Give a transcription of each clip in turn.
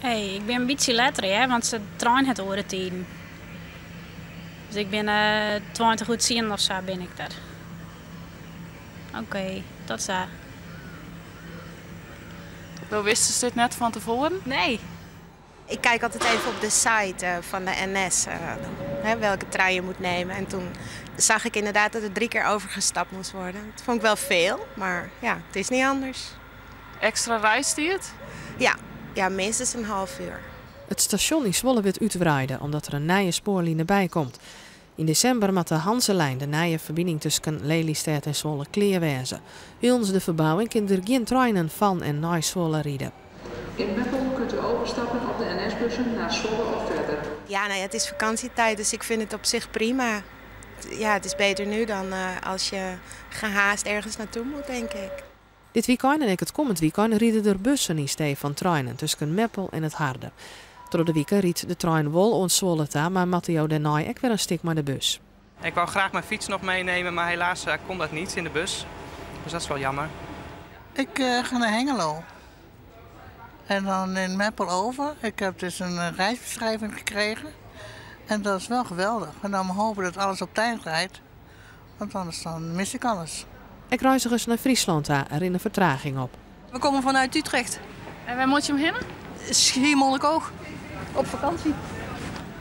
Hey, ik ben een beetje later, hè, want ze trein het oren tijden. Dus ik ben 20 goed zien of zo ben ik daar. Oké, tot zo. We wisten dit net van tevoren? Nee. Ik kijk altijd even op de site van de NS welke trein je moet nemen. En toen zag ik inderdaad dat er 3 keer overgestapt moest worden. Dat vond ik wel veel, maar ja, het is niet anders. Extra reistijd? Ja, minstens een half uur. Het station in Zwolle wordt uitbreiden omdat er een nieuwe spoorlijn bij komt. In december moet de Hanselijn, de nieuwe verbinding tussen Lelystad en Zwolle, klaar wezen. Wilens de verbouwing kunnen er geen treinen van en naar Zwolle rijden. In Meppel kunt u overstappen op de NS-bussen naar Zwolle of verder. Ja, het is vakantietijd, dus ik vind het op zich prima. Ja, het is beter nu dan als je gehaast ergens naartoe moet, denk ik. Dit weekend en ook het komend weekend rijden er bussen in steeds van treinen tussen Meppel en het Harde. Door de weekend riet de trein wel ons Zwolle ta, maar Matteo daarna ook weer een stuk met de bus. Ik wou graag mijn fiets nog meenemen, maar helaas kon dat niet in de bus. Dus dat is wel jammer. Ik ga naar Hengelo. En dan in Meppel over. Ik heb dus een reisbeschrijving gekregen. En dat is wel geweldig. En dan hopen dat alles op tijd rijdt. Want anders dan mis ik alles. Ik reizigers naar Friesland er in een vertraging op. We komen vanuit Utrecht. En waar moet je hem heen? Schiermonnikoog. Op vakantie.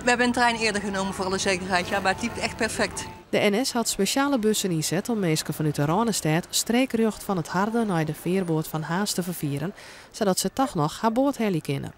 We hebben een trein eerder genomen voor alle zekerheid. Ja, maar het liep echt perfect. De NS had speciale bussen inzet om mensen vanuit de Rijnstad streekrecht van het Harde naar de veerboord van Haast te vervieren, zodat ze toch nog haar boord heli kunnen.